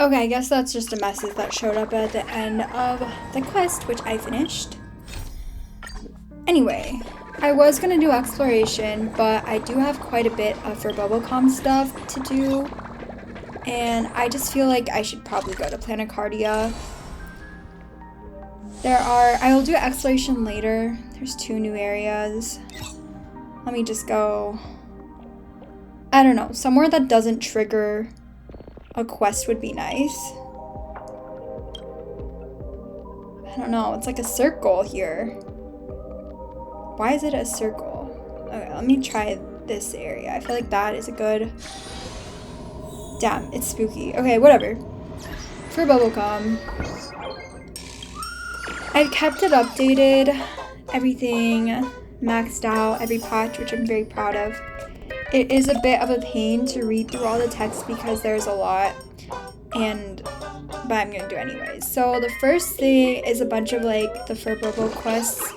Okay, I guess that's just a message that showed up at the end of the quest, which I finished. Anyway, I was gonna do exploration, but I do have quite a bit of Furbobocom stuff to do, and I just feel like I should probably go to Planicardia. I will do exploration later. There's 2 new areas. Let me just go, I don't know, somewhere that doesn't trigger a quest would be nice. I don't know, it's like a circle here. Why is it a circle? Okay, let me try this area. I feel like that is a good... Damn, it's spooky. Okay, whatever. Furbobocom. I've kept it updated. Everything maxed out, every patch, which I'm very proud of. It is a bit of a pain to read through all the text because there's a lot, but I'm gonna do it anyways. So the first thing is a bunch of like the Furbobo quests.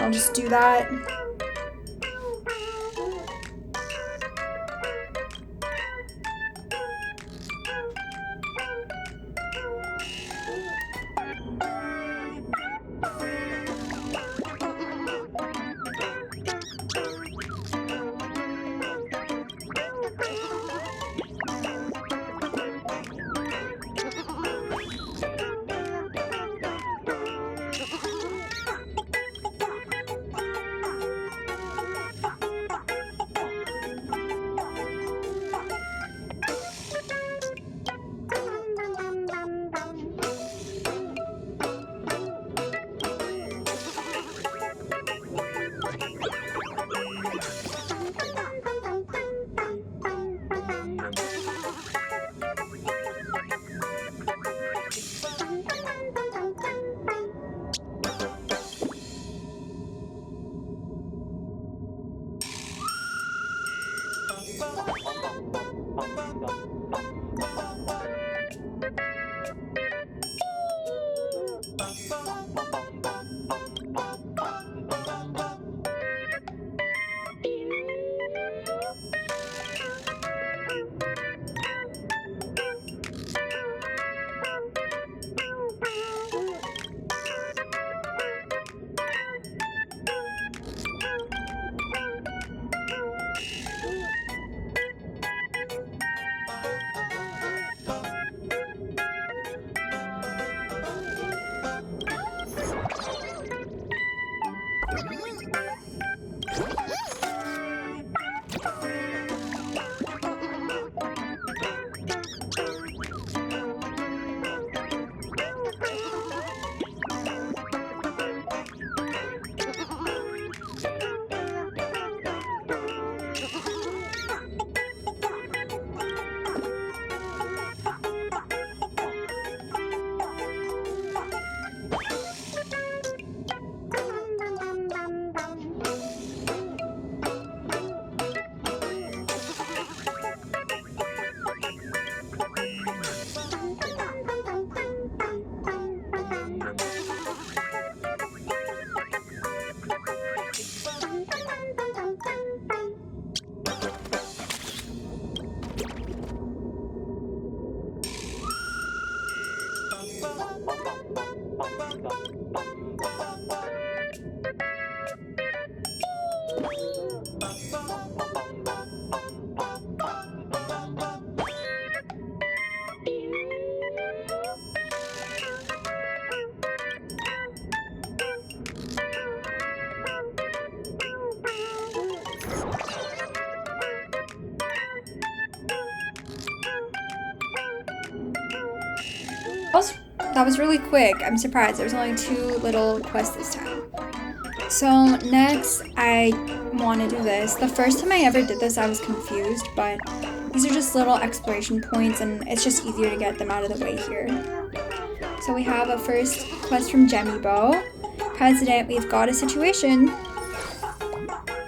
I'll just do that. That was really quick. I'm surprised. There's only 2 little quests this time. So next, I want to do this. The first time I ever did this, I was confused, but these are just little exploration points, and it's just easier to get them out of the way here. So we have a first quest from Jemibo. President, we've got a situation.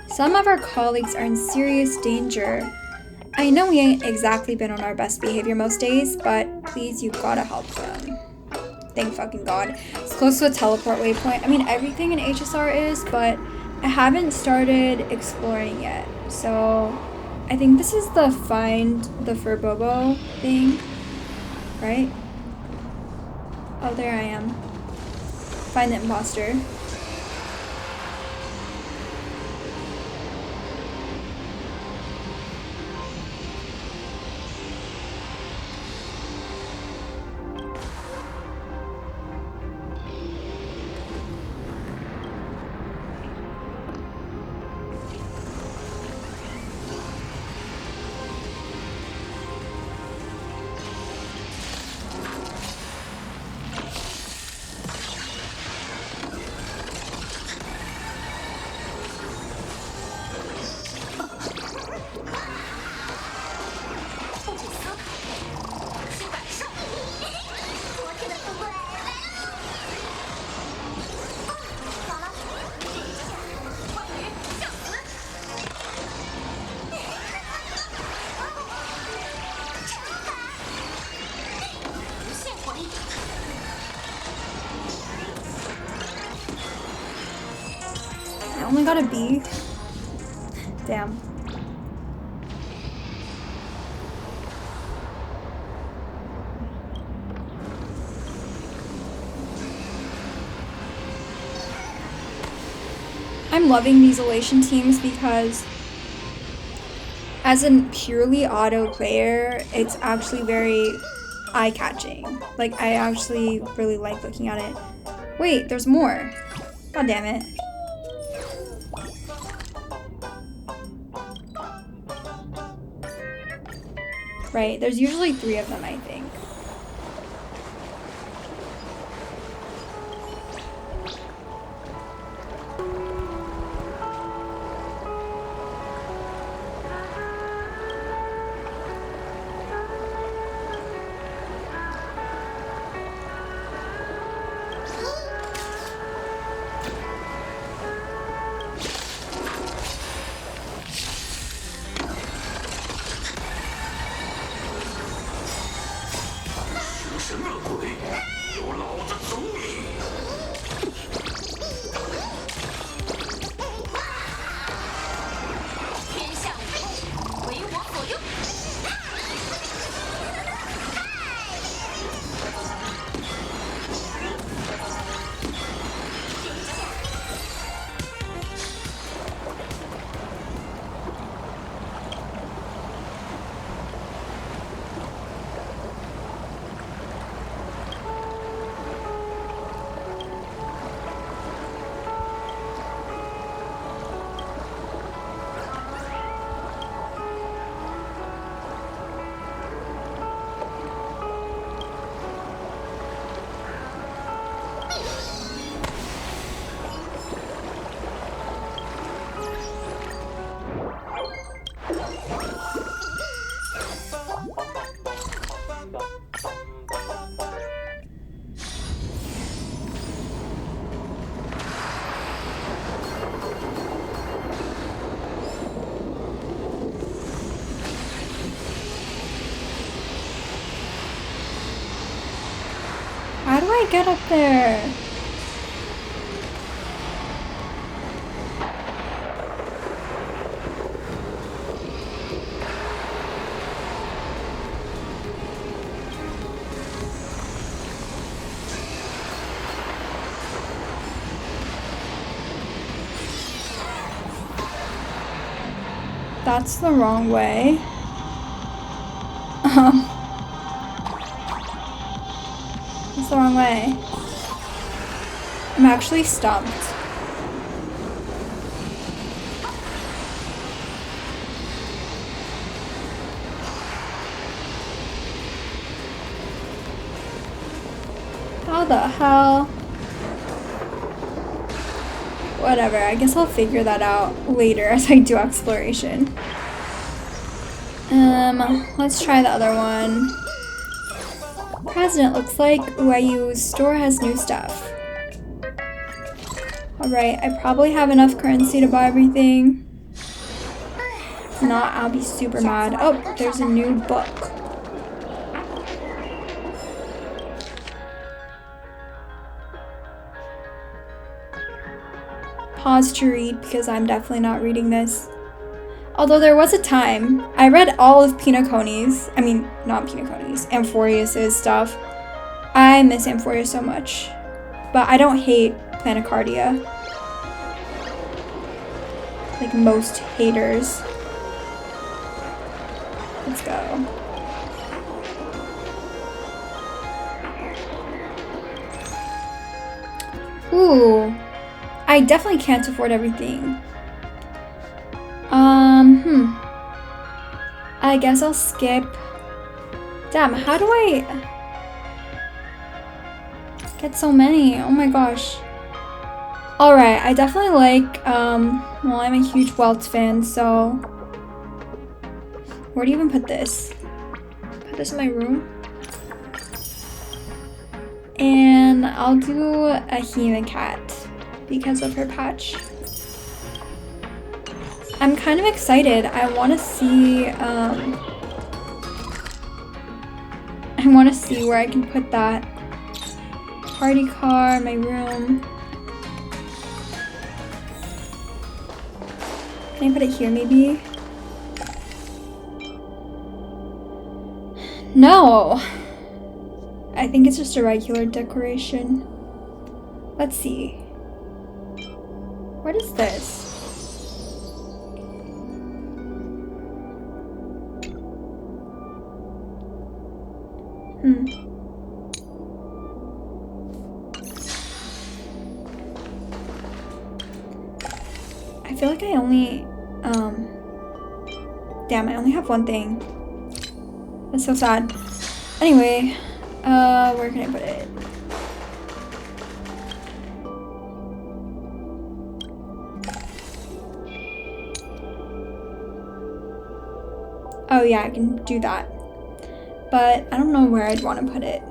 Some of our colleagues are in serious danger. I know we ain't exactly been on our best behavior most days, but please, you've gotta help them. Thank fucking God. It's close to a teleport waypoint. I mean, everything in HSR is, but I haven't started exploring yet. So I think this is the find the Furbobo thing, right? Oh, there I am. Find the imposter. I only got a B. Damn. I'm loving these elation teams because as a purely auto player, it's actually very eye-catching. Like, I actually really like looking at it. Wait, there's more. God damn it. Right, there's usually 3 of them, I think. How do I get up there? That's the wrong way. That's the wrong way. I'm actually stumped. How the hell? Whatever, I guess I'll figure that out later as I do exploration. Let's try the other one. President looks like Uayu's store has new stuff. Alright, I probably have enough currency to buy everything. If not, I'll be super mad. Oh, there's a new book. Pause to read because I'm definitely not reading this. Although there was a time, I read all of Pinoconi's, I mean, not Pinoconi's, Amphorius's stuff. I miss Amphorius so much. But I don't hate Planicardia. Like most haters. Let's go. Ooh. I definitely can't afford everything. I guess I'll skip. Damn, how do I get so many? Oh my gosh. Alright, I definitely like, well, I'm a huge Welts fan, so where do you even put this? Put this in my room. And I'll do a human cat because of her patch. I'm kind of excited. I want to see where I can put that party car, my room. Can I put it here maybe? No. I think it's just a regular decoration. Let's see. What is this? I feel like I only, damn, I only have one thing. That's so sad. Anyway, where can I put it? Oh yeah, I can do that. But I don't know where I'd want to put it.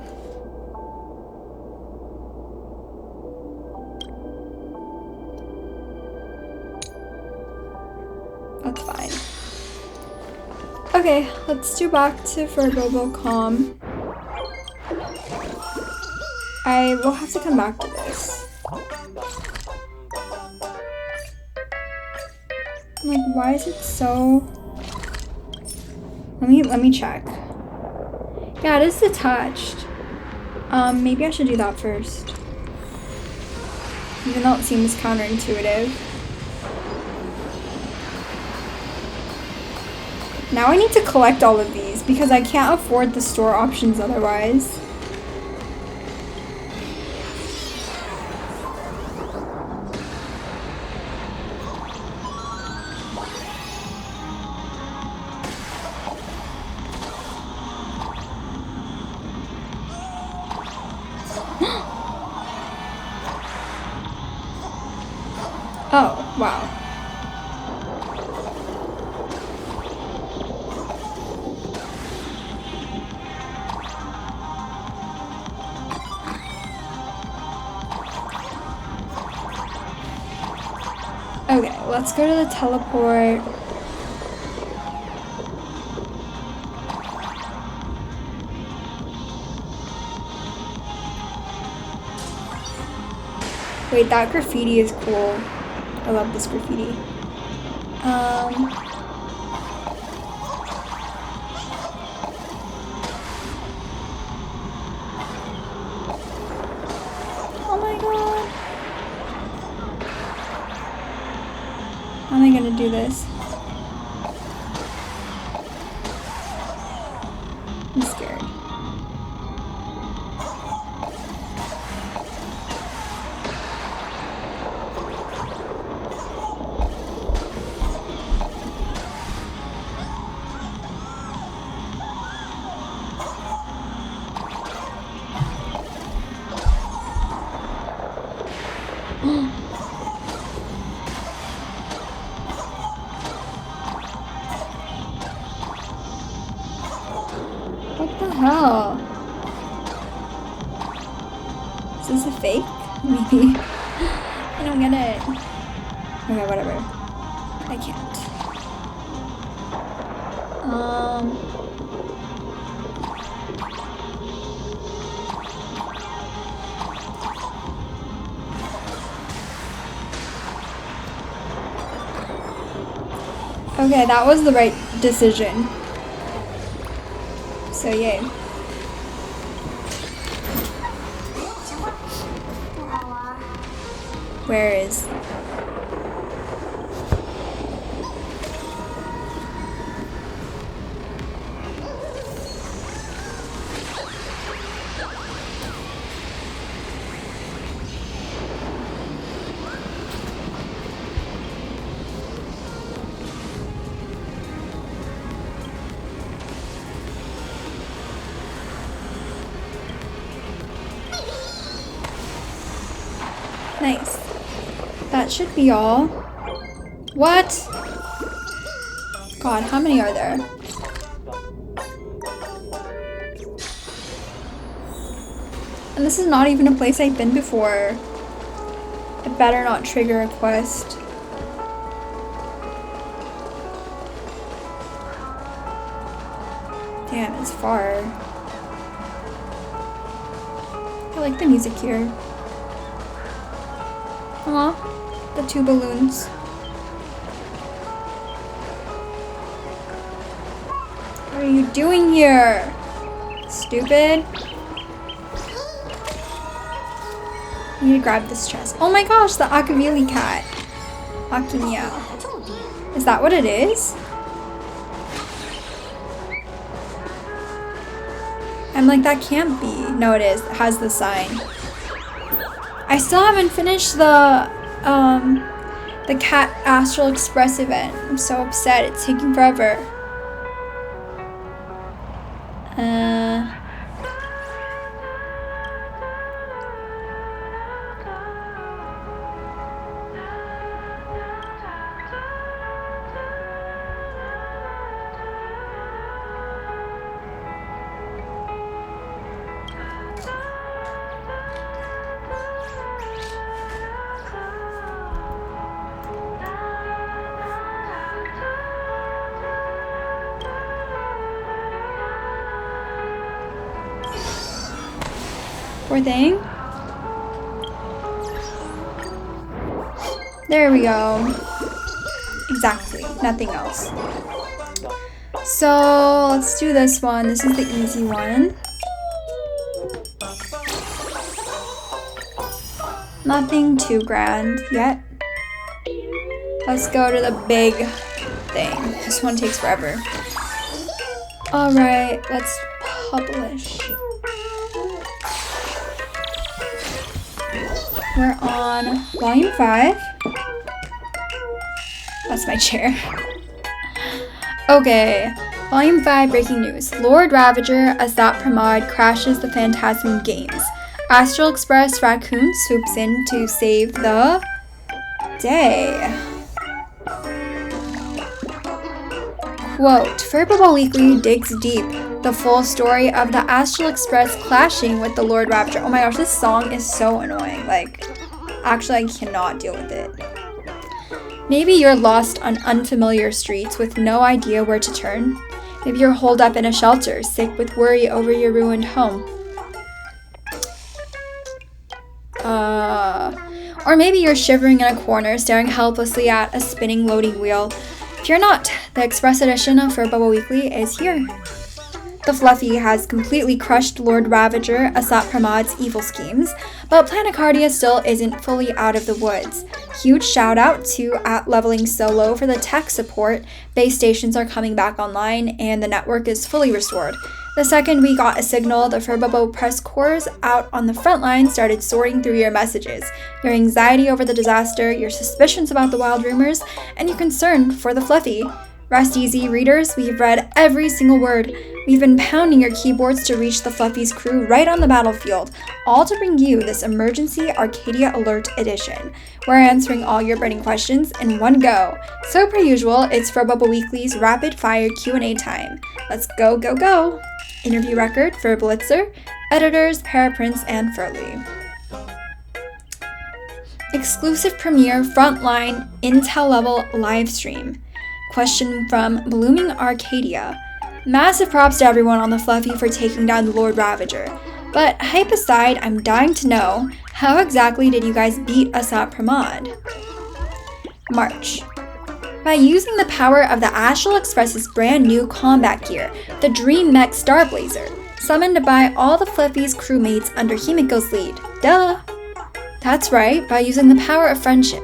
That's fine. Okay, let's do back to Furbobocom. I will have to come back to this. I'm like, why is it so... Let me check. Yeah, it is detached. Maybe I should do that first. Even though it seems counterintuitive. Now I need to collect all of these because I can't afford the store options otherwise. Oh, wow. Okay, let's go to the teleport. Wait, that graffiti is cool. I love this graffiti. Oh my god. How am I gonna do this? I'm scared. What the hell? Is this a fake? Maybe. I don't get it. Okay, whatever. I can't. Okay, that was the right decision. So yay. Where is? Nice. That should be all. What? God, how many are there? And this is not even a place I've been before. It better not trigger a quest. Damn, it's far. I like the music here. Aw, the 2 balloons. What are you doing here? Stupid. I need to grab this chest. Oh my gosh, the Akavili cat. Akimia. Is that what it is? I'm like, that can't be. No, it is. It has the sign. I still haven't finished the Cat Astral Express event. I'm so upset. It's taking forever. Poor thing. There we go. Exactly. Nothing else. So let's do this one. This is the easy one. Nothing too grand yet. Let's go to the big thing. This one takes forever. Alright, let's publish. We're on volume 5. That's my chair. Okay, volume 5 breaking news. Lord Ravager, Azat Pramod crashes the Phantasm games. Astral Express Raccoon swoops in to save the day. Quote, Furbobocom Weekly digs deep. The full story of the Astral Express clashing with the Lord Ravager. Oh my gosh, this song is so annoying. Like, actually, I cannot deal with it. Maybe you're lost on unfamiliar streets with no idea where to turn. Maybe you're holed up in a shelter, sick with worry over your ruined home. Or maybe you're shivering in a corner, staring helplessly at a spinning loading wheel. Fear not, the Express Edition of Furbobocom Weekly is here. The Fluffy has completely crushed Lord Ravager, Azat Pramod's evil schemes, but Planicardia still isn't fully out of the woods. Huge shout out to @Leveling Solo for the tech support. Base stations are coming back online and the network is fully restored. The second we got a signal, the Furbobocom press corps out on the front line started sorting through your messages, your anxiety over the disaster, your suspicions about the wild rumors, and your concern for the Fluffy. Rest easy, readers, we've read every single word. We've been pounding your keyboards to reach the Fluffy's crew right on the battlefield, all to bring you this emergency Arcadia Alert edition. We're answering all your burning questions in one go. So per usual, it's Furbobocom Weekly's rapid-fire Q&A time. Let's go, go, go! Interview record for Blitzer, editors Paraprince and Furley. Exclusive premiere frontline Intel level livestream. Question from Blooming Arcadia. Massive props to everyone on the Fluffy for taking down the Lord Ravager. But hype aside, I'm dying to know, how exactly did you guys beat Azat Pramod? March. By using the power of the Astral Express's brand new combat gear, the Dream Mech Starblazer, summoned by all the Fluffy's crewmates under Himiko's lead. Duh! That's right, by using the power of friendship.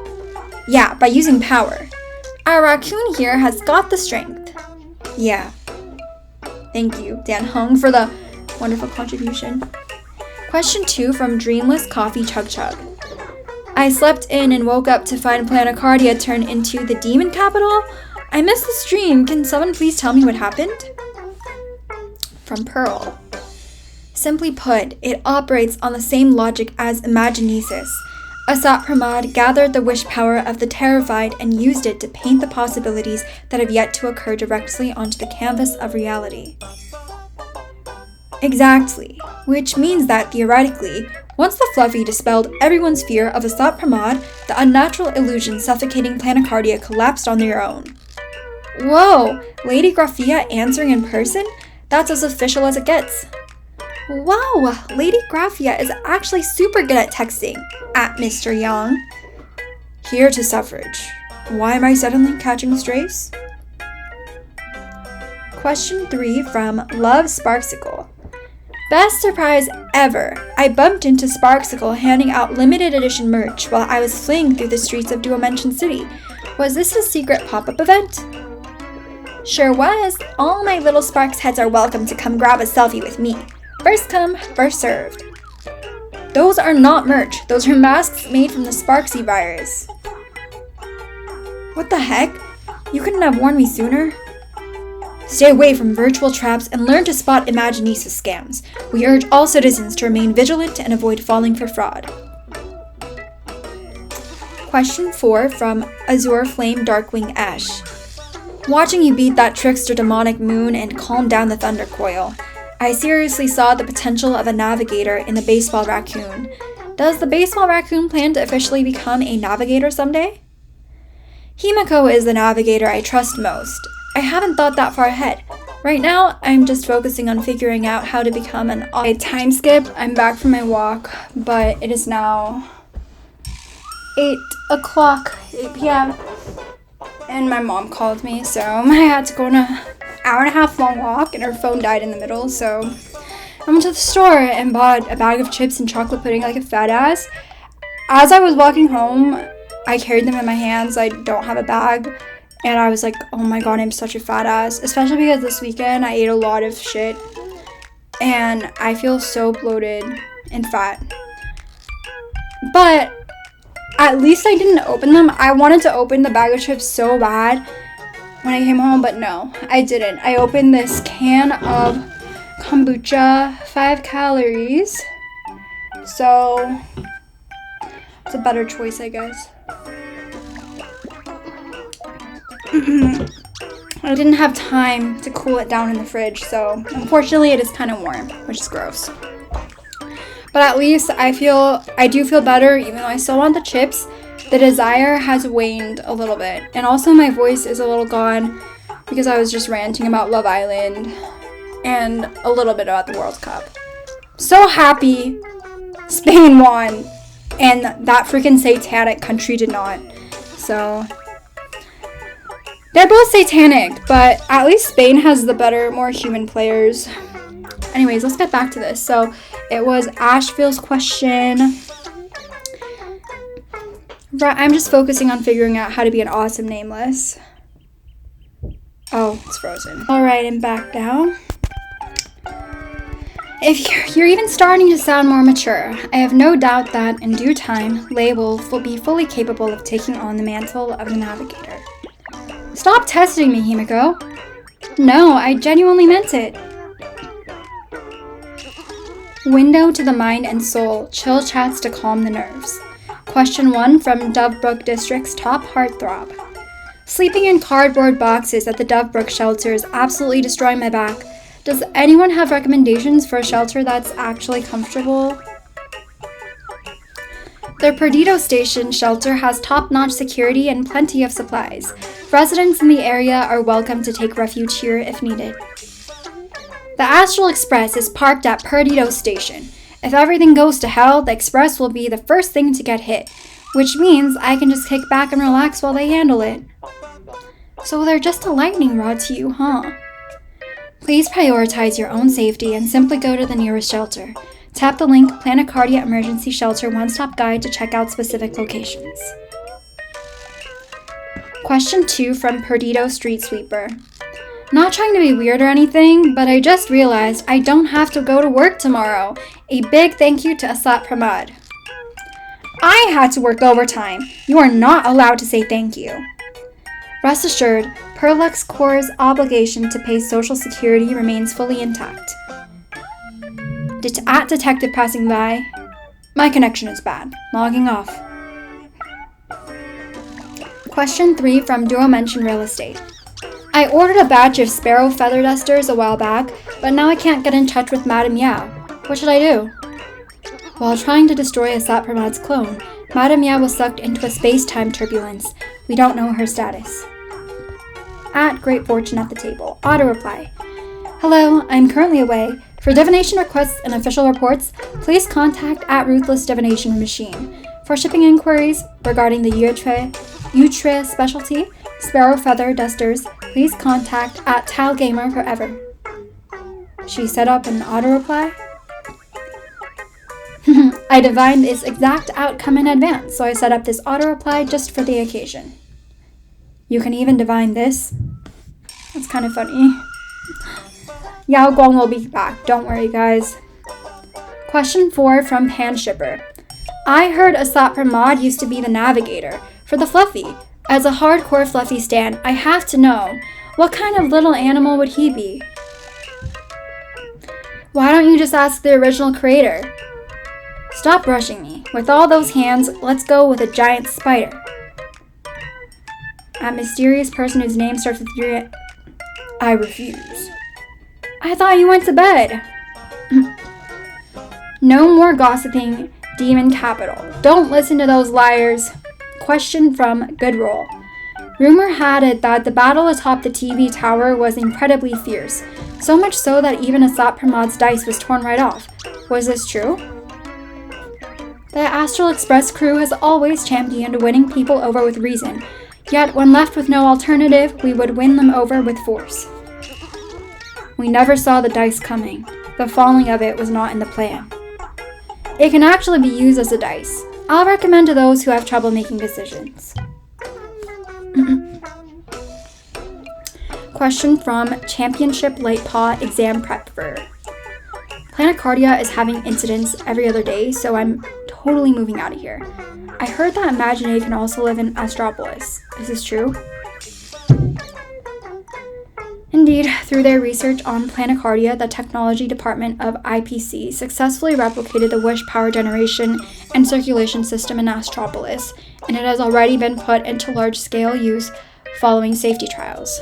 Yeah, by using power. Our raccoon here has got the strength. Yeah. Thank you, Dan Hung, for the wonderful contribution. Question 2 from Dreamless Coffee Chug Chug. I slept in and woke up to find Planicardia turn into the demon capital? I missed the stream. Can someone please tell me what happened? From Pearl. Simply put, it operates on the same logic as Imaginesis. Asat Pramod gathered the wish power of the terrified and used it to paint the possibilities that have yet to occur directly onto the canvas of reality. Exactly, which means that, theoretically, once the Fluffy dispelled everyone's fear of Asat Pramod, the unnatural illusion suffocating Planicardia collapsed on their own. Whoa, Lady Graphia answering in person? That's as official as it gets. Wow, Lady Graphia is actually super good at texting, at Mr. Young. Here to suffrage. Why am I suddenly catching strays? Question 3 from Love Sparksicle. Best surprise ever! I bumped into Sparksicle handing out limited edition merch while I was fleeing through the streets of Duomension City. Was this a secret pop-up event? Sure was. All my little Sparks heads are welcome to come grab a selfie with me. First come, first served. Those are not merch. Those are masks made from the Sparksy virus. What the heck? You couldn't have warned me sooner? Stay away from virtual traps and learn to spot Imaginesis scams. We urge all citizens to remain vigilant and avoid falling for fraud. Question 4 from Azure Flame Darkwing Ash. Watching you beat that trickster demonic moon and calm down the thunder coil, I seriously saw the potential of a navigator in the baseball raccoon. Does the baseball raccoon plan to officially become a navigator someday? Himiko is the navigator I trust most. I haven't thought that far ahead. Right now, I'm just focusing on figuring out how to become a time skip. I'm back from my walk, but it is now 8 p.m. And my mom called me, so I had to go on an hour and a half long walk, and her phone died in the middle, so I went to the store and bought a bag of chips and chocolate pudding like a fat ass. As I was walking home, I carried them in my hands. I don't have a bag. And I was like, oh my god, I'm such a fat ass. Especially because this weekend I ate a lot of shit. And I feel so bloated and fat. But at least I didn't open them. I wanted to open the bag of chips so bad when I came home, but no, I didn't. I opened this can of kombucha, 5 calories. So it's a better choice, I guess. I didn't have time to cool it down in the fridge, so unfortunately it is kind of warm, which is gross. But at least I do feel better, even though I still want the chips. The desire has waned a little bit, and also my voice is a little gone because I was just ranting about Love Island and a little bit about the World Cup. So happy Spain won, and that freaking satanic country did not. So they're both satanic, but at least Spain has the better, more human players. Anyways, let's get back to this. So it was Asheville's question. I'm just focusing on figuring out how to be an awesome nameless. Oh, it's frozen. Alright, I'm back now. If you're even starting to sound more mature, I have no doubt that, in due time, Lei will be fully capable of taking on the mantle of the navigator. Stop testing me, Himiko. No, I genuinely meant it. Window to the mind and soul, chill chats to calm the nerves. Question 1 from Dovebrook District's top heartthrob. Sleeping in cardboard boxes at the Dovebrook shelter is absolutely destroying my back. Does anyone have recommendations for a shelter that's actually comfortable? The Perdido Station shelter has top-notch security and plenty of supplies. Residents in the area are welcome to take refuge here if needed. The Astral Express is parked at Perdido Station. If everything goes to hell, the express will be the first thing to get hit, which means I can just kick back and relax while they handle it. So they're just a lightning rod to you, huh? Please prioritize your own safety and simply go to the nearest shelter. Tap the link Planicardia Emergency Shelter One-Stop Guide to check out specific locations. Question 2 from Perdido Street Sweeper. Not trying to be weird or anything, but I just realized I don't have to go to work tomorrow. A big thank you to Asat Pramad. I had to work overtime. You are not allowed to say thank you. Rest assured, Perlux Corps' obligation to pay Social Security remains fully intact. At Detective passing by. My connection is bad. Logging off. Question 3 from Duo Mention Real Estate. I ordered a batch of sparrow feather dusters a while back, but now I can't get in touch with Madame Yao. What should I do? While trying to destroy Asat Pramad's clone, Madame Yao was sucked into a space-time turbulence. We don't know her status. At Great Fortune at the Table. Auto reply. Hello, I'm currently away. For divination requests and official reports, please contact at Ruthless Divination Machine. For shipping inquiries regarding the Utre specialty, Sparrow Feather Dusters, please contact at Tal Gamer Forever. She set up an auto reply. I divined its exact outcome in advance, so I set up this auto reply just for the occasion. You can even divine this. That's kind of funny. Yao Guang will be back, don't worry guys. Question 4 from Pan Shipper. I heard Asat Pramad used to be the navigator for the Fluffy. As a hardcore Fluffy stan, I have to know, what kind of little animal would he be? Why don't you just ask the original creator? Stop rushing me. With all those hands, let's go with a giant spider. A mysterious person whose name starts with 3. I refuse. I thought you went to bed. No more gossiping, Demon Capital. Don't listen to those liars. Question from Good Roll. Rumor had it that the battle atop the TV tower was incredibly fierce, so much so that even Asat Pramad's dice was torn right off. Was this true? The Astral Express crew has always championed winning people over with reason, yet when left with no alternative, we would win them over with force. We never saw the dice coming. The falling of it was not in the plan. It can actually be used as a dice. I'll recommend to those who have trouble making decisions. Question from Championship Light Paw Exam Prepper. Planicardia is having incidents every other day, so I'm totally moving out of here. I heard that Imagine can also live in Astropolis. Is this true? Indeed, through their research on Planicardia, the technology department of IPC successfully replicated the wish power generation and circulation system in Astropolis, and it has already been put into large-scale use following safety trials.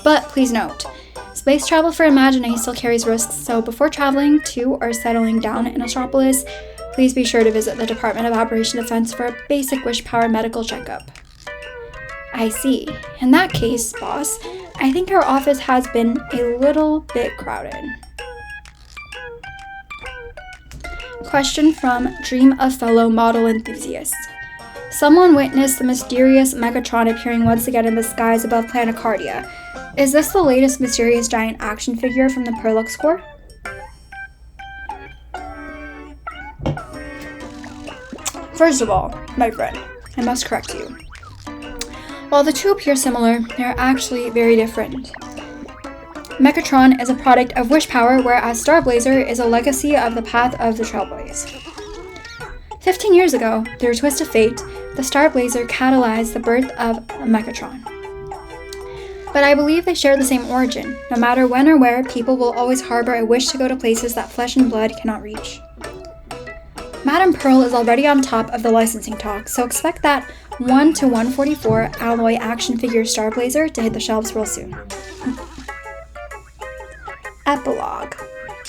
But please note, space travel for Imagine still carries risks, so before traveling to or settling down in Astropolis, please be sure to visit the Department of Operation Defense for a basic wish power medical checkup. I see. In that case, boss, I think our office has been a little bit crowded. Question from Dream of Fellow Model Enthusiast. Someone witnessed the mysterious Megatron appearing once again in the skies above Planicardia. Is this the latest mysterious giant action figure from the Perlux Corps? First of all, my friend, I must correct you. While the two appear similar, they are actually very different. Megatron is a product of wish power, whereas Starblazer is a legacy of the path of the Trailblaze. 15 years ago, through a twist of fate, the Starblazer catalyzed the birth of Megatron. But I believe they share the same origin. No matter when or where, people will always harbor a wish to go to places that flesh and blood cannot reach. Madame Pearl is already on top of the licensing talk, so expect that 1/144 alloy action figure Starblazer to hit the shelves real soon. Epilogue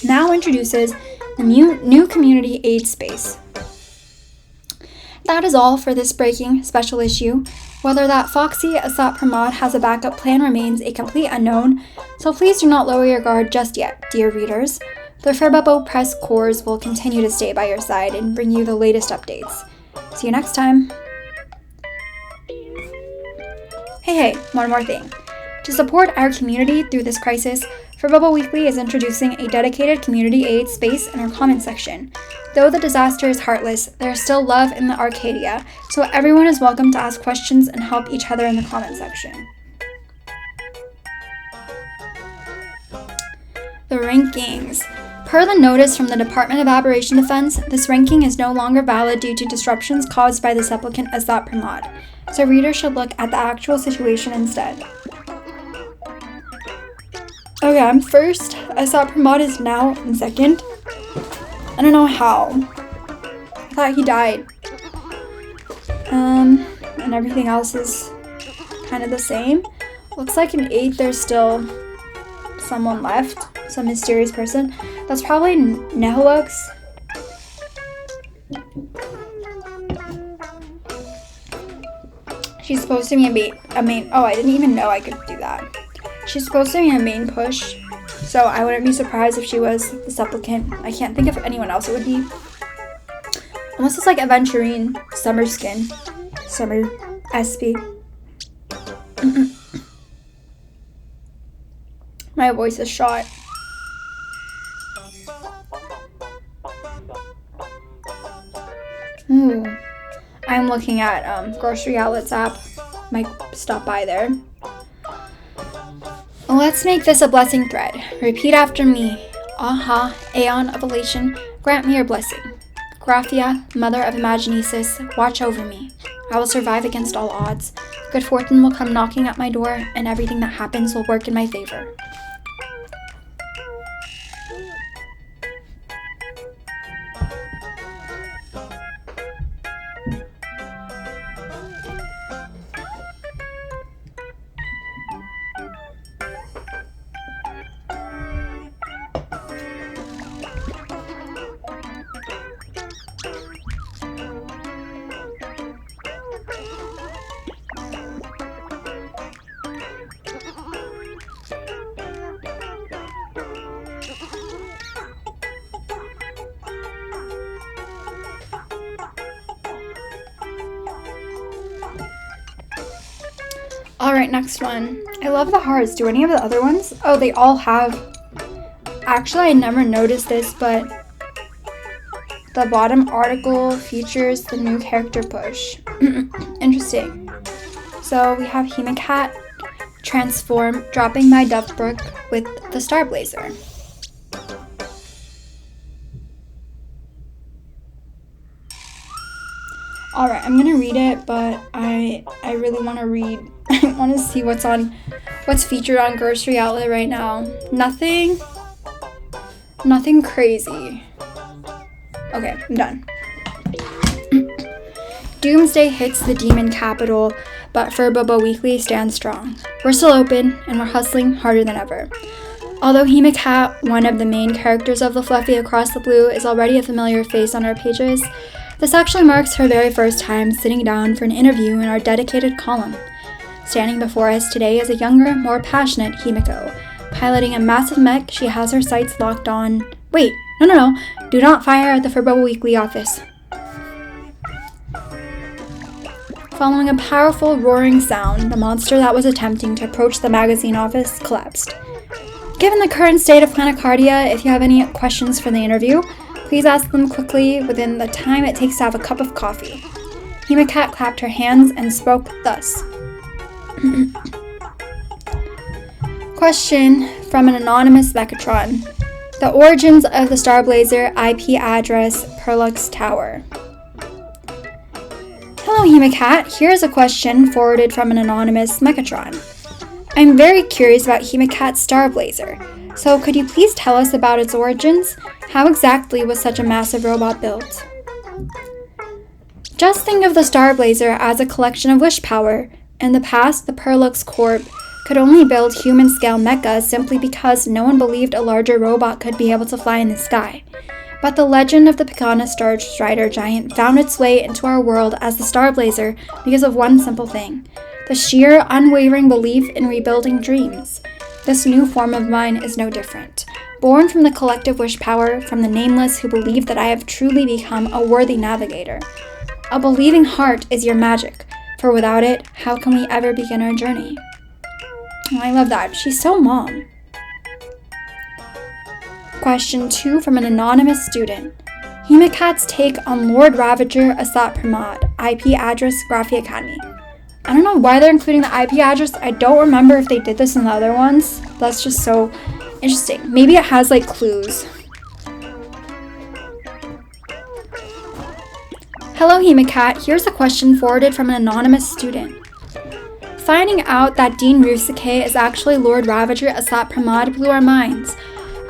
now introduces the new community aid space. That is all for this breaking special issue. Whether that foxy Asat Pramad has a backup plan remains a complete unknown, so please do not lower your guard just yet, dear readers. The Furbobo Press Corps will continue to stay by your side and bring you the latest updates. See you next time! Hey, one more thing. To support our community through this crisis, Furbobocom Weekly is introducing a dedicated community aid space in our comment section. Though the disaster is heartless, there is still love in the Arcadia, so everyone is welcome to ask questions and help each other in the comment section. The rankings. Per the notice from the Department of Aberration Defense, this ranking is no longer valid due to disruptions caused by the supplicant Asap Pramod, so readers should look at the actual situation instead. Okay, I'm first. Asap Pramod is now in second. I don't know how. I thought he died. And everything else is kind of the same. Looks like in 8th there's still someone left. Some mysterious person. That's probably Nehilux. She's supposed to be a main. Oh, I didn't even know I could do that. She's supposed to be a main push, so I wouldn't be surprised if she was the supplicant. I can't think of anyone else it would be. Unless it's like Aventurine, Summer Skin, Summer SP. My voice is shot. Ooh. I'm looking at Grocery Outlet's app. Might stop by there. Let's make this a blessing thread. Repeat after me. Aha, Aeon of Elation, grant me your blessing. Grathia, Mother of Imaginesis, watch over me. I will survive against all odds. Good fortune will come knocking at my door, and everything that happens will work in my favor. Alright, next one. I love the hearts. Do any of the other ones? Oh, they all have. Actually, I never noticed this, but the bottom article features the new character push. Interesting. So we have Hemacat transform, dropping my Duffbrook with the Star Blazer. Alright, I'm gonna read it, but I really want to read. I want to see what's featured on Grocery Outlet right now. Nothing crazy. Okay, I'm done. Doomsday hits the demon capital, but Furbobocom Weekly stands strong. We're still open, and we're hustling harder than ever. Although Hemacat, one of the main characters of the Fluffy Across the Blue, is already a familiar face on our pages, this actually marks her very first time sitting down for an interview in our dedicated column. Standing before us today is a younger, more passionate Himiko. Piloting a massive mech, she has her sights locked on... Wait, no. Do not fire at the Furbobocom Weekly office. Following a powerful roaring sound, the monster that was attempting to approach the magazine office collapsed. Given the current state of Planecardia, if you have any questions for the interview, please ask them quickly within the time it takes to have a cup of coffee. Hemacat clapped her hands and spoke thus. Question from an anonymous Mechatron. The origins of the Star Blazer IP address Perlux Tower. Hello Hemacat, here's a question forwarded from an anonymous Mechatron. I'm very curious about Hemacat's Star Blazer, so could you please tell us about its origins? How exactly was such a massive robot built? Just think of the Star Blazer as a collection of wish power. In the past, the Perlux Corp could only build human-scale mechas simply because no one believed a larger robot could be able to fly in the sky. But the legend of the Picana Star Strider giant found its way into our world as the Star Blazer because of one simple thing: the sheer, unwavering belief in rebuilding dreams. This new form of mine is no different. Born from the collective wish power from the nameless who believe that I have truly become a worthy navigator. A believing heart is your magic. For without it, how can we ever begin our journey? Oh, I love that. She's so mom. Question 2 from an anonymous student. Himekat's take on Lord Ravager Asat Pramod, IP address Graphi Academy. I don't know why they're including the IP address. I don't remember if they did this in the other ones. That's just so interesting. Maybe it has like clues. Hello Himekat, here's a question forwarded from an anonymous student. Finding out that Dean Rusuke is actually Lord Ravager Asat Pramod blew our minds.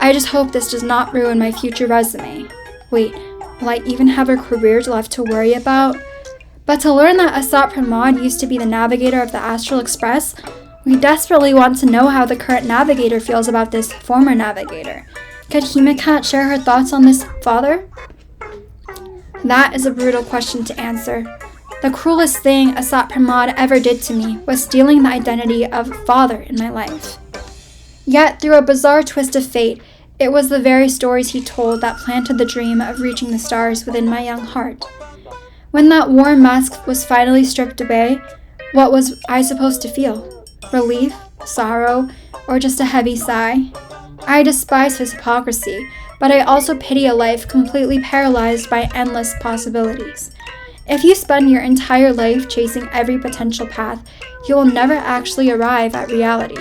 I just hope this does not ruin my future resume. Wait, will I even have a career left to worry about? But to learn that Asat Pramod used to be the navigator of the Astral Express, we desperately want to know how the current navigator feels about this former navigator. Could Himekat share her thoughts on this, father? That is a brutal question to answer. The cruelest thing Asat Pramod ever did to me was stealing the identity of father in my life. Yet, through a bizarre twist of fate, it was the very stories he told that planted the dream of reaching the stars within my young heart. When that warm mask was finally stripped away, what was I supposed to feel? Relief, sorrow, or just a heavy sigh? I despise his hypocrisy, but I also pity a life completely paralyzed by endless possibilities. If you spend your entire life chasing every potential path, you will never actually arrive at reality.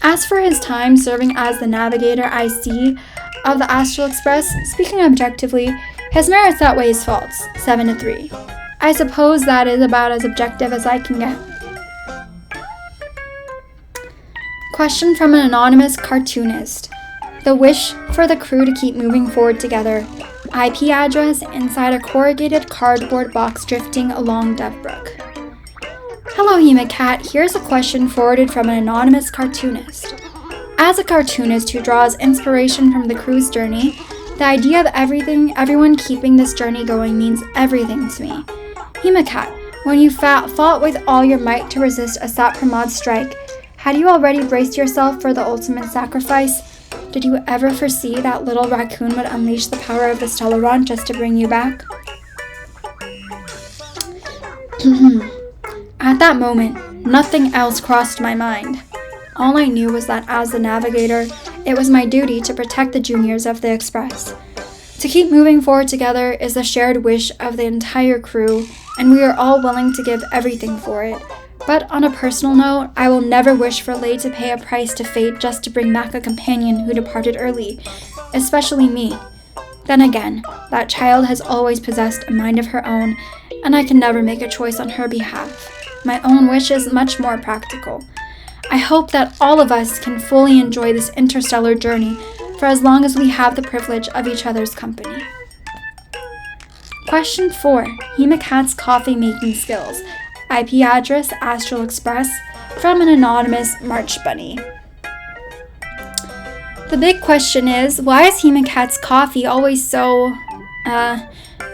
As for his time serving as the navigator IC of the Astral Express, speaking objectively, his merits outweigh his faults, 7-3. I suppose that is about as objective as I can get. Question from an anonymous cartoonist. The wish for the crew to keep moving forward together. IP address inside a corrugated cardboard box drifting along Devbrook. Hello Himekat, here's a question forwarded from an anonymous cartoonist. As a cartoonist who draws inspiration from the crew's journey, the idea of everyone keeping this journey going means everything to me. Himekat, when you fought with all your might to resist Asat Pramod's strike, had you already braced yourself for the ultimate sacrifice? Did you ever foresee that little raccoon would unleash the power of the Stellaron just to bring you back? At that moment, nothing else crossed my mind. All I knew was that as the navigator, it was my duty to protect the juniors of the Express. To keep moving forward together is the shared wish of the entire crew, and we are all willing to give everything for it. But on a personal note, I will never wish for Lei to pay a price to fate just to bring back a companion who departed early, especially me. Then again, that child has always possessed a mind of her own, and I can never make a choice on her behalf. My own wish is much more practical. I hope that all of us can fully enjoy this interstellar journey for as long as we have the privilege of each other's company. Question 4. Himekat's coffee making skills. IP address Astral Express from an anonymous March Bunny. The big question is, why is Himekat's coffee always so,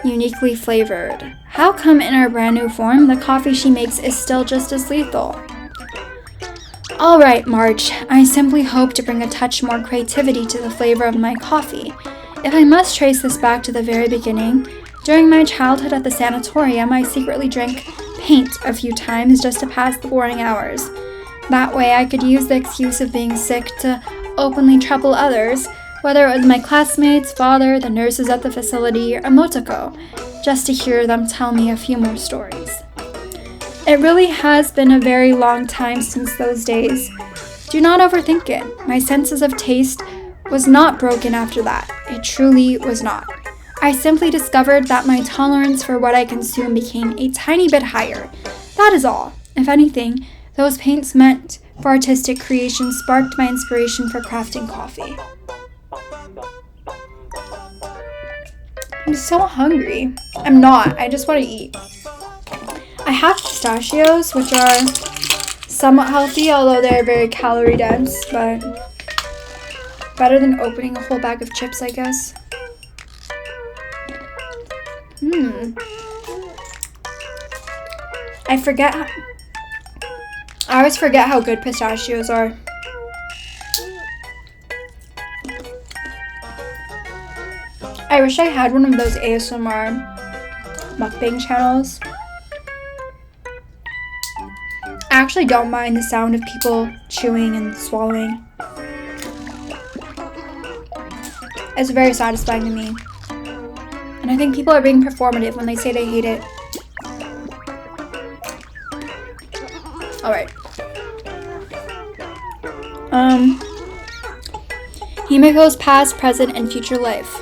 uniquely flavored? How come in our brand new form, the coffee she makes is still just as lethal? Alright, March, I simply hope to bring a touch more creativity to the flavor of my coffee. If I must trace this back to the very beginning, during my childhood at the sanatorium, I secretly drank paint a few times just to pass the boring hours. That way I could use the excuse of being sick to openly trouble others, whether it was my classmates, father, the nurses at the facility, or Motoko, just to hear them tell me a few more stories. It really has been a very long time since those days. Do not overthink it. My senses of taste was not broken after that. It truly was not. I simply discovered that my tolerance for what I consume became a tiny bit higher. That is all. If anything, those paints meant for artistic creation sparked my inspiration for crafting coffee. I'm so hungry. I'm not. I just want to eat. I have pistachios, which are somewhat healthy, although they're very calorie dense, but better than opening a whole bag of chips, I guess. I always forget how good pistachios are. I wish I had one of those ASMR mukbang channels I actually don't mind the sound of people chewing and swallowing. It's very satisfying to me. And I think people are being performative when they say they hate it. Alright. Himiko's past, present, and future life.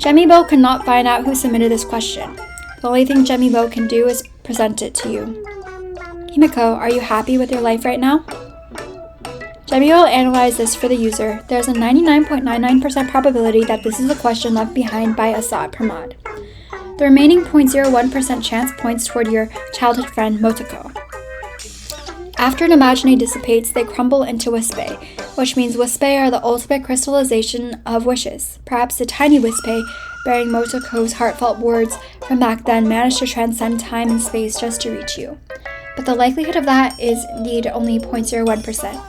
Jemibo could not find out who submitted this question. The only thing Jemibo can do is present it to you. Himiko, are you happy with your life right now? Jemibo will analyze this for the user. There's a 99.99% probability that this is a question left behind by Assad Pramod. The remaining 0.01% chance points toward your childhood friend Motoko. After an imaginary dissipates, they crumble into Wispe, which means Wispe are the ultimate crystallization of wishes. Perhaps the tiny Wispe, bearing Motoko's heartfelt words from back then, managed to transcend time and space just to reach you. But the likelihood of that is indeed only 0.01%.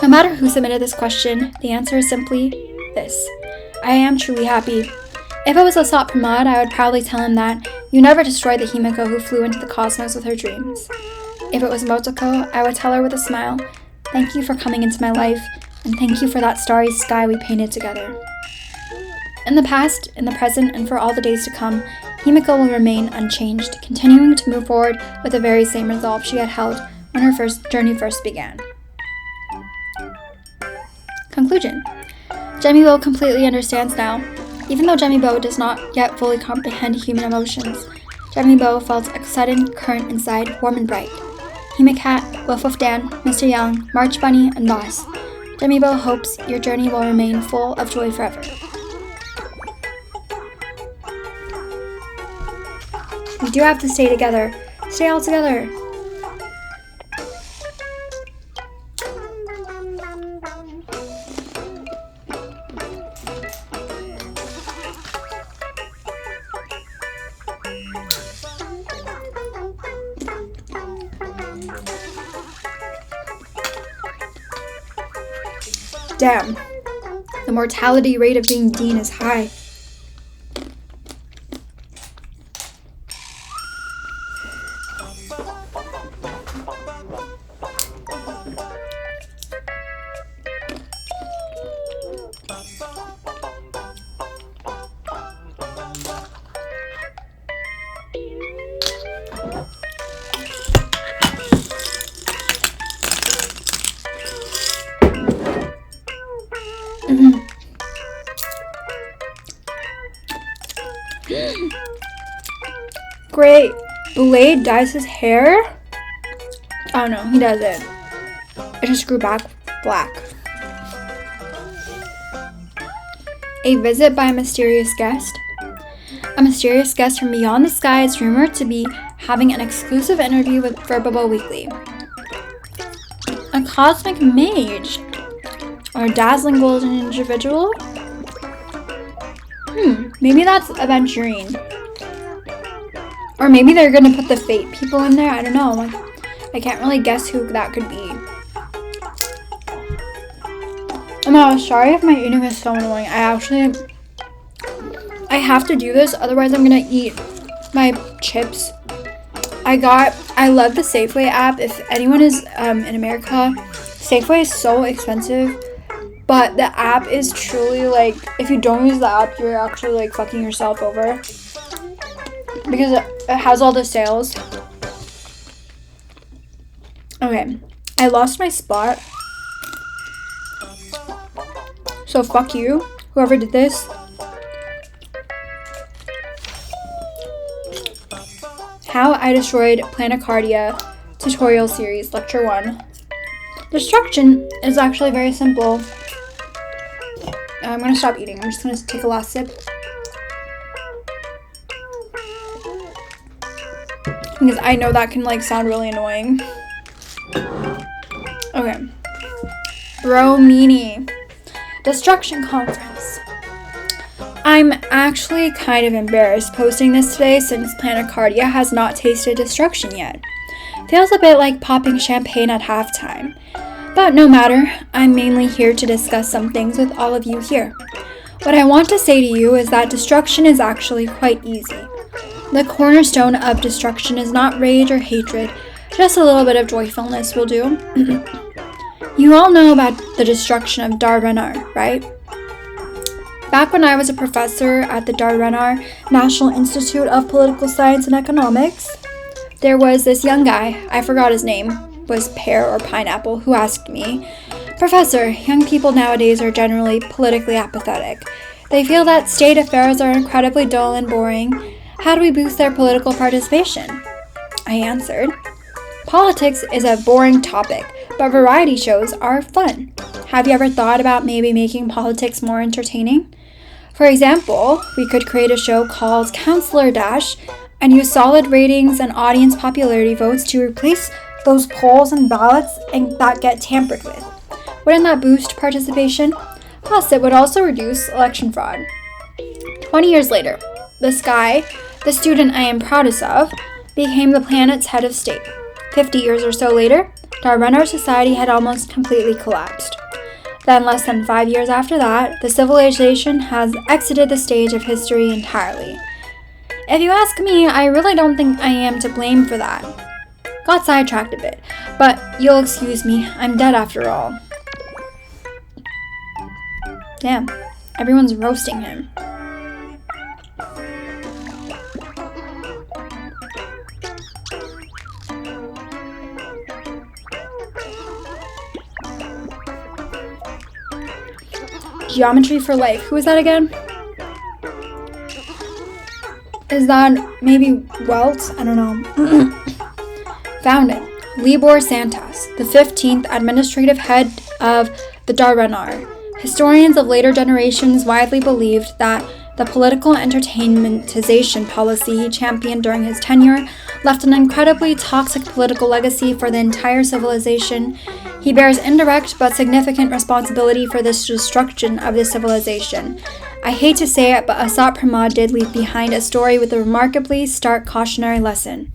No matter who submitted this question, the answer is simply this. I am truly happy. If it was Asat Pramod, I would proudly tell him that you never destroyed the Himiko who flew into the cosmos with her dreams. If it was Motoko, I would tell her with a smile, thank you for coming into my life, and thank you for that starry sky we painted together. In the past, in the present, and for all the days to come, Himiko will remain unchanged, continuing to move forward with the very same resolve she had held when her journey first began. Conclusion. Jemibo completely understands now. Even though Jemibo does not yet fully comprehend human emotions, Jemibo felt a sudden current inside, warm and bright. Himikat, Wolf of Dan, Mr. Young, March Bunny, and Boss. Jemibo hopes your journey will remain full of joy forever. We do have to stay together. Stay all together. Damn, the mortality rate of being Dean is high. Great. Blade dyes his hair? Oh no, he doesn't. It just grew back black. A visit by a mysterious guest. A mysterious guest from beyond the sky is rumored to be having an exclusive interview with Furbobocom Weekly. A cosmic mage? Or a dazzling golden individual? Maybe that's Aventurine. Or maybe they're gonna put the Fate people in there. I don't know. I can't really guess who that could be. Oh no, sorry if my eating is so annoying. I have to do this, otherwise I'm gonna eat my chips. I love the Safeway app. If anyone is in America, Safeway is so expensive. But the app is truly like, if you don't use the app, you're actually like fucking yourself over. Because it has all the sales. Okay, I lost my spot. So fuck you, whoever did this. How I Destroyed Planicardia Tutorial Series, Lecture 1. Destruction is actually very simple. I'm gonna stop eating. I'm just gonna take a last sip. Because I know that can like sound really annoying. Okay. Bromini. Destruction Conference. I'm actually kind of embarrassed posting this today since Planicardia has not tasted destruction yet. Feels a bit like popping champagne at halftime. But no matter, I'm mainly here to discuss some things with all of you here. What I want to say to you is that destruction is actually quite easy. The cornerstone of destruction is not rage or hatred, just a little bit of joyfulness will do. You all know about the destruction of Darrenar, right? Back when I was a professor at the Darrenar National Institute of Political Science and Economics, there was this young guy, I forgot his name, was pear or pineapple, who asked me, "Professor, young people nowadays are generally politically apathetic. They feel that state affairs are incredibly dull and boring. How do we boost their political participation?" I answered, "Politics is a boring topic, but variety shows are fun. Have you ever thought about maybe making politics more entertaining? For example, we could create a show called Counselor Dash and use solid ratings and audience popularity votes to replace those polls and ballots that get tampered with. Wouldn't that boost participation? Plus, it would also reduce election fraud." 20 years later, this guy, the student I am proudest of, became the planet's head of state. 50 years or so later, Darrenar society had almost completely collapsed. Then, less than 5 years after that, the civilization has exited the stage of history entirely. If you ask me, I really don't think I am to blame for that. Got sidetracked a bit, but you'll excuse me, I'm dead after all. Damn, everyone's roasting him. Geometry for Life. Who is that again? Is that maybe Welt? I don't know. Found it. Libor Santas, the 15th administrative head of the Darrenar. Historians of later generations widely believed that the political entertainmentization policy he championed during his tenure left an incredibly toxic political legacy for the entire civilization. He bears indirect but significant responsibility for this destruction of the civilization. I hate to say it, but Asat Pramod did leave behind a story with a remarkably stark cautionary lesson.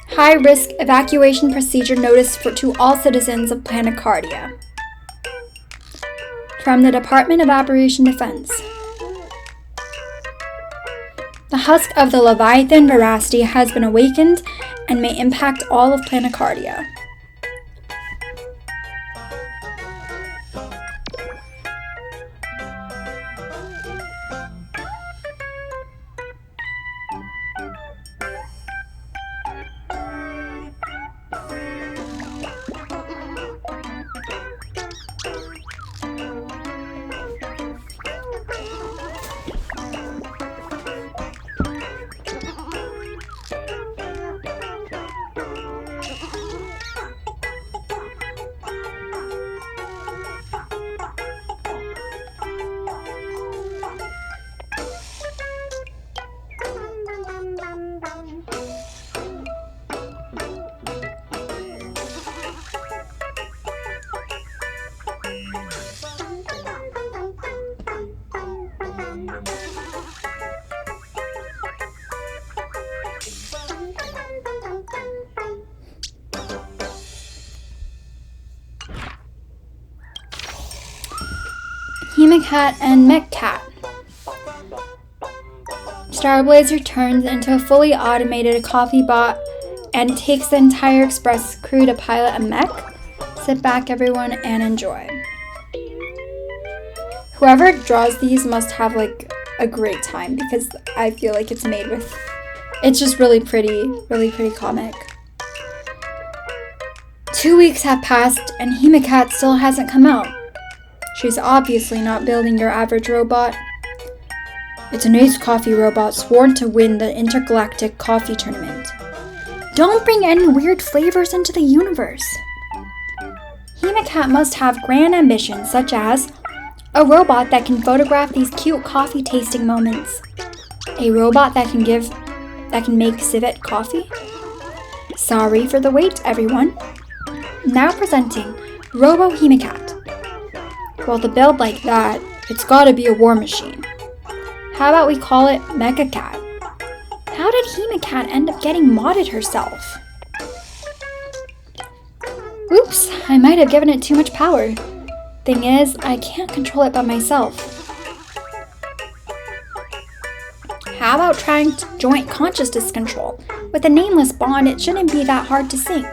High-risk evacuation procedure notice to all citizens of Planet Cardia. From the Department of Operation Defense. The husk of the Leviathan veracity has been awakened and may impact all of Planet Cardia. Hemacat and Mechcat. Starblazer turns into a fully automated coffee bot and takes the entire express crew to pilot a mech. Sit back, everyone, and enjoy. Whoever draws these must have like a great time because I feel like it's made with, it's just really pretty comic. 2 weeks have passed and Hemacat still hasn't come out. She's obviously not building your average robot. It's an ace coffee robot sworn to win the intergalactic coffee tournament. Don't bring any weird flavors into the universe. Hemacat must have grand ambitions such as a robot that can photograph these cute coffee tasting moments. A robot that can make civet coffee. Sorry for the wait, everyone. Now presenting Robo Hemacat. Well, to build like that, it's gotta be a war machine. How about we call it Mecha Cat? How did Hemacat end up getting modded herself? Oops, I might have given it too much power. Thing is, I can't control it by myself. How about trying joint consciousness control? With a nameless bond, it shouldn't be that hard to sync.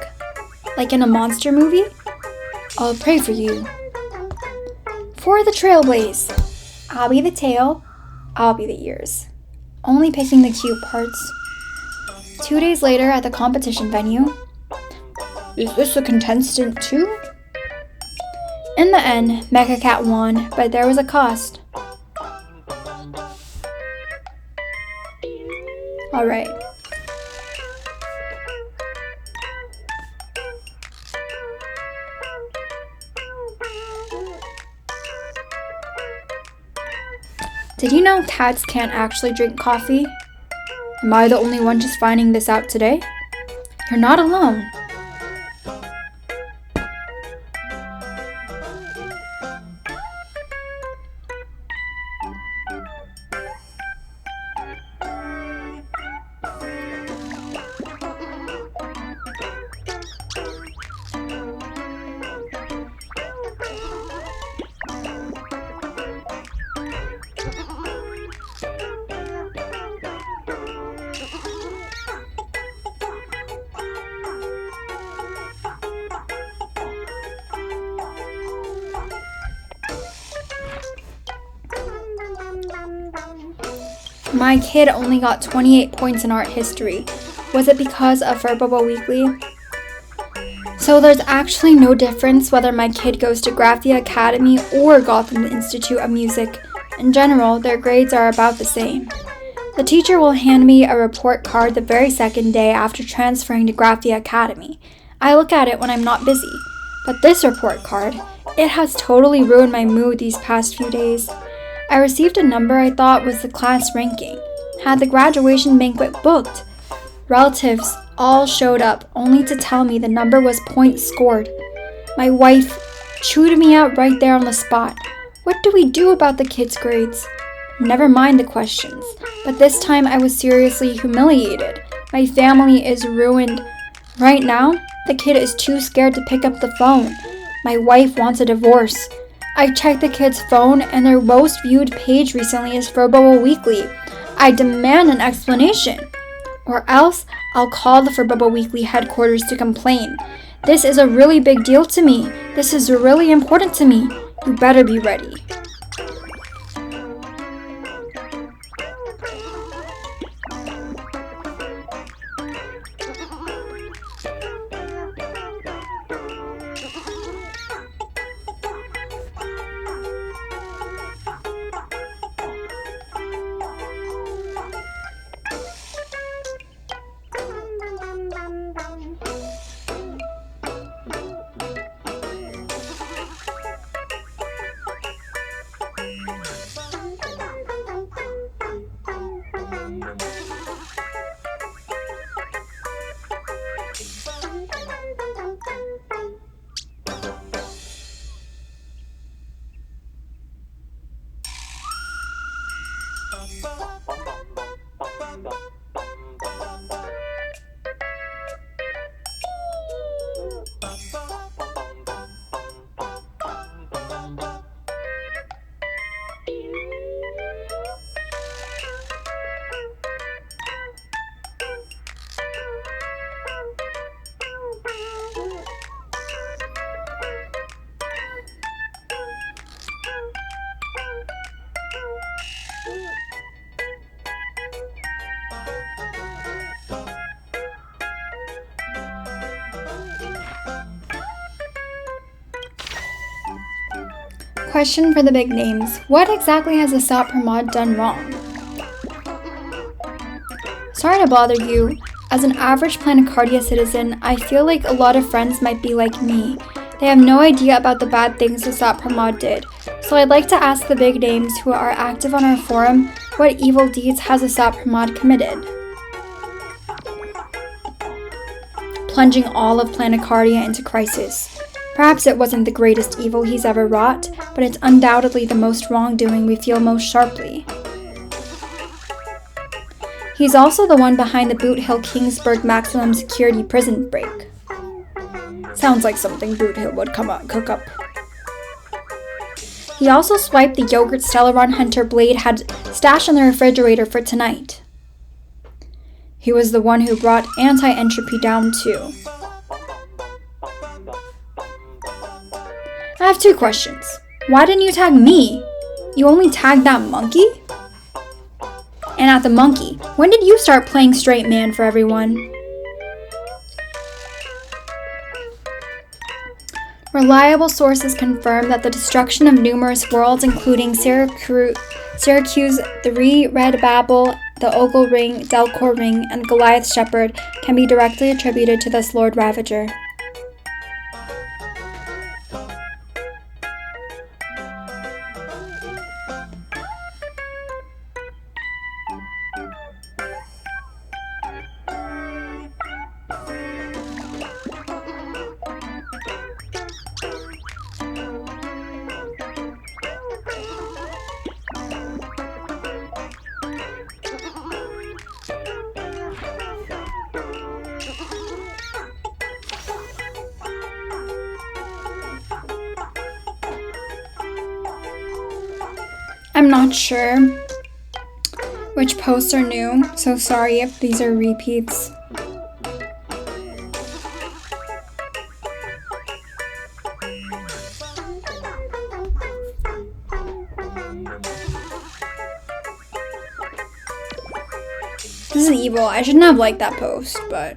Like in a monster movie? I'll pray for you. For the Trailblaze. I'll be the tail, I'll be the ears. Only picking the cute parts. 2 days later at the competition venue. Is this a contestant too? In the end, Mecha won, but there was a cost. Alright. Did you know cats can't actually drink coffee? Am I the only one just finding this out today? You're not alone. My kid only got 28 points in art history. Was it because of Furbobocom Weekly? So there's actually no difference whether my kid goes to Graphia Academy or Gotham Institute of Music. In general, their grades are about the same. The teacher will hand me a report card the very second day after transferring to Graphia Academy. I look at it when I'm not busy. But this report card, it has totally ruined my mood these past few days. I received a number I thought was the class ranking. Had the graduation banquet booked. Relatives all showed up only to tell me the number was points scored. My wife chewed me out right there on the spot. What do we do about the kids' grades? Never mind the questions, but this time I was seriously humiliated. My family is ruined. Right now, the kid is too scared to pick up the phone. My wife wants a divorce. I checked the kid's phone and their most viewed page recently is Furbobocom Weekly. I demand an explanation. Or else, I'll call the Furbobocom Weekly headquarters to complain. This is a really big deal to me. This is really important to me. You better be ready. Question for the big names. What exactly has the Sopper mod done wrong? Sorry to bother you. As an average Planecardia citizen, I feel like a lot of friends might be like me. They have no idea about the bad things the Sopper mod did. So I'd like to ask the big names who are active on our forum, what evil deeds has the Sopper mod committed? Plunging all of Planecardia into crisis. Perhaps it wasn't the greatest evil he's ever wrought, but it's undoubtedly the most wrongdoing we feel most sharply. He's also the one behind the Boot Hill Kingsburg maximum security prison break. Sounds like something Boot Hill would cook up. He also swiped the yogurt Stellaron Hunter Blade had stashed in the refrigerator for tonight. He was the one who brought anti-entropy down too. I have 2 questions. Why didn't you tag me? You only tagged that monkey? And at the monkey, when did you start playing straight man for everyone? Reliable sources confirm that the destruction of numerous worlds, including Syracuse 3, Red Babel, the Ogle Ring, Delcor Ring, and Goliath Shepherd, can be directly attributed to this Lord Ravager. I'm not sure which posts are new, so sorry if these are repeats. This is evil. I shouldn't have liked that post, but...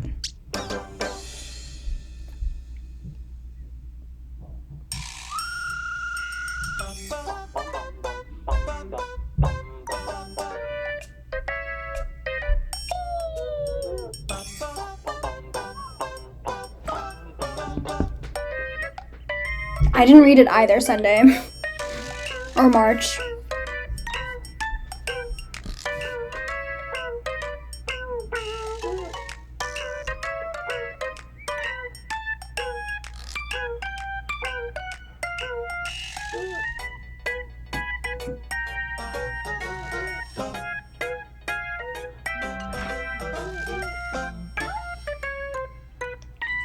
I didn't read it either Sunday or March.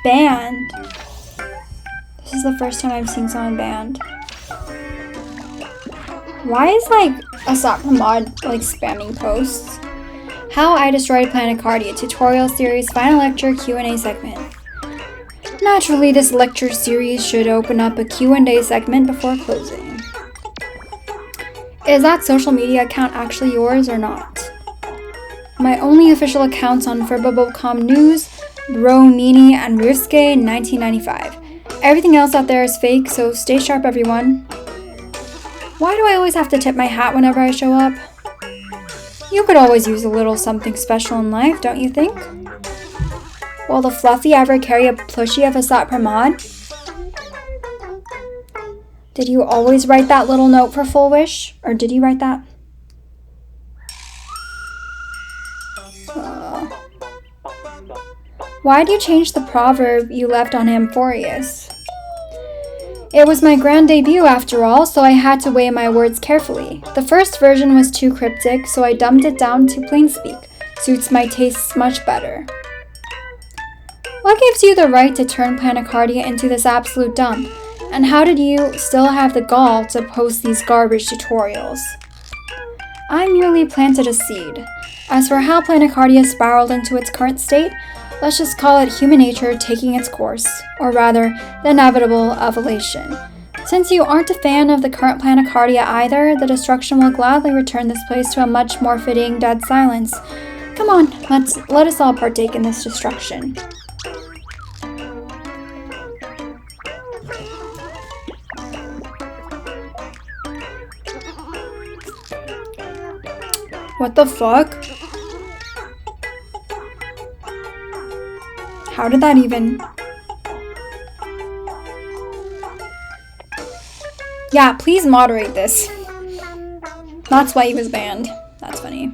Banned. This is the first time I've seen someone banned. Why is a soccer mod spamming posts? How I Destroyed Planet Cardia tutorial series final lecture Q&A segment. Naturally, this lecture series should open up a Q&A segment before closing. Is that social media account actually yours or not? My only official accounts on Furbobocom News, Bromini, and Ruske in 1995. Everything else out there is fake, so stay sharp, everyone. Why do I always have to tip my hat whenever I show up? You could always use a little something special in life, don't you think? Will the Fluffy ever carry a plushie of a Sot per mod? Did you always write that little note for Full Wish? Or did you write that? Why'd you change the proverb you left on Amphorius? It was my grand debut after all, so I had to weigh my words carefully. The first version was too cryptic, so I dumbed it down to plain speak. Suits my tastes much better. What gives you the right to turn Planicardia into this absolute dump? And how did you still have the gall to post these garbage tutorials? I merely planted a seed. As for how Planicardia spiraled into its current state, let's just call it human nature taking its course, or rather, the inevitable ovulation. Since you aren't a fan of the current Planicardia either, the destruction will gladly return this place to a much more fitting dead silence. Come on, let us all partake in this destruction. What the fuck? How did that even... Yeah, please moderate this. That's why he was banned. That's funny.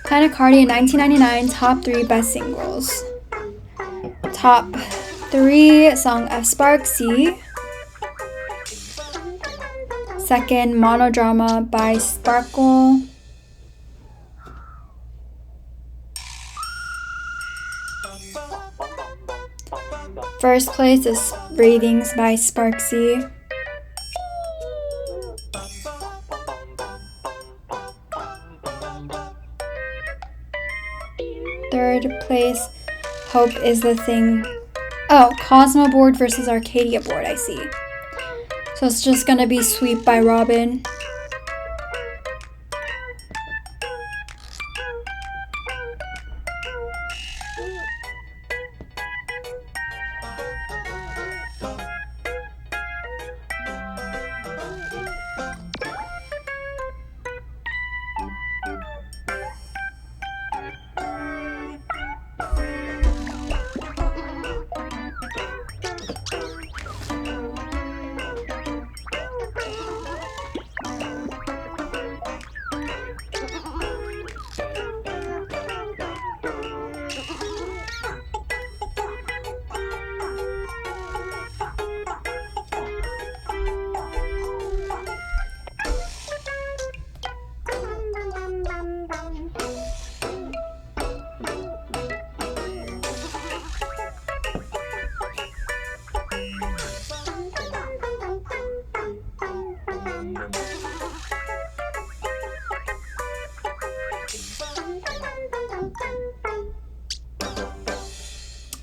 Planicardia 1999 top 3 best singles. Top 3 Song of Sparksy. Second, Monodrama by Sparkle. First place is Ratings by Sparksy. Third place, Hope is the Thing. Oh, Cosmo board versus Arcadia board, I see. So it's just gonna be Sweep by Robin.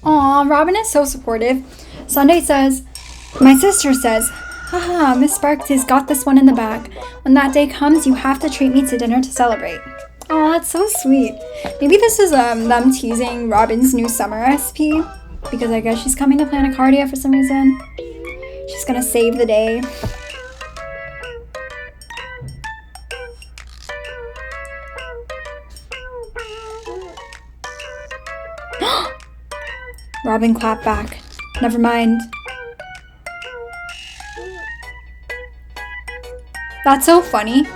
Aw, Robin is so supportive. Sunday says, my sister says, haha, Miss Sparks has got this one in the bag. When that day comes, you have to treat me to dinner to celebrate. Oh, that's so sweet. Maybe this is them teasing Robin's new summer recipe, because I guess she's coming to Planicardia for some reason. She's gonna save the day. Robin clapped back. Never mind. That's so funny.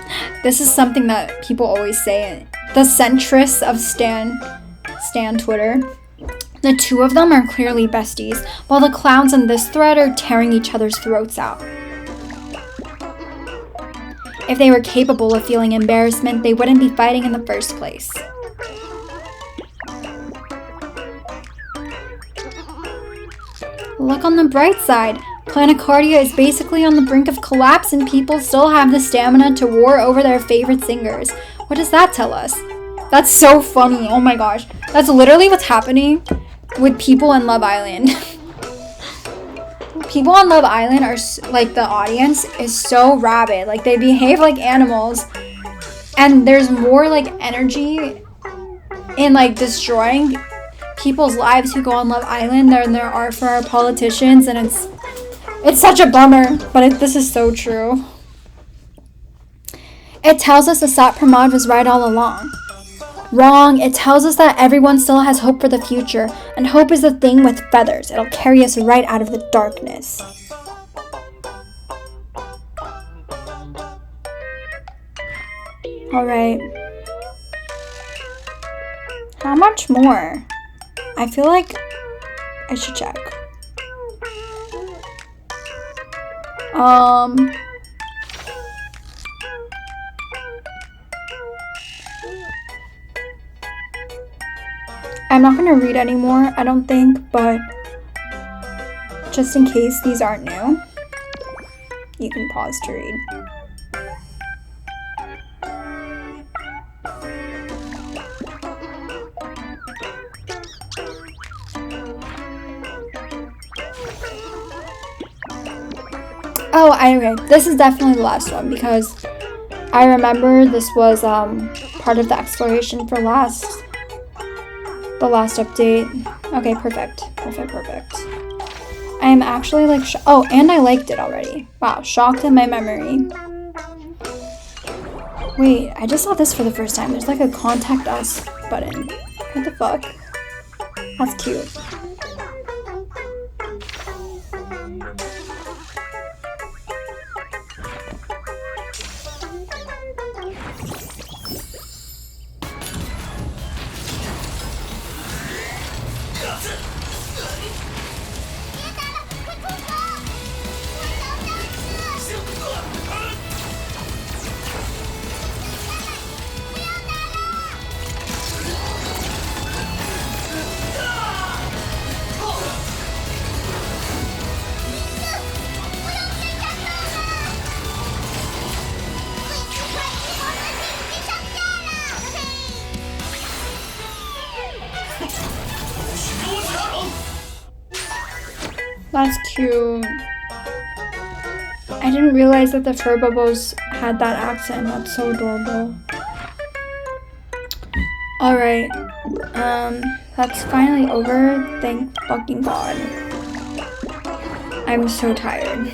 This is something that people always say. The centrists of Stan Twitter. The two of them are clearly besties, while the clowns in this thread are tearing each other's throats out. If they were capable of feeling embarrassment, they wouldn't be fighting in the first place. Look on the bright side. Planicardia is basically on the brink of collapse and people still have the stamina to war over their favorite singers. What does that tell us? That's so funny. Oh my gosh. That's literally what's happening with people on Love Island. People on Love Island are, like, the audience is so rabid. Like, they behave like animals. And there's more, like, energy in, like, destroying people's lives who go on Love Island than there are for our politicians, and it's such a bummer, but this is so true. It tells us the Sat Pramod was right all along. Wrong. It tells us that everyone still has hope for the future, and hope is the thing with feathers. It'll carry us right out of the darkness. Alright. How much more? I feel like I should check. I'm not gonna read anymore, I don't think, but just in case these aren't new, you can pause to read. Oh, anyway, this is definitely the last one because I remember this was part of the exploration for the last update. Okay, perfect. I am actually like, oh, and I liked it already. Wow, shocked in my memory. Wait, I just saw this for the first time. There's like a contact us button. What the fuck? That's cute. That's cute. I didn't realize that the Furbobos had that accent. That's so adorable. Alright. That's finally over. Thank fucking God. I'm so tired.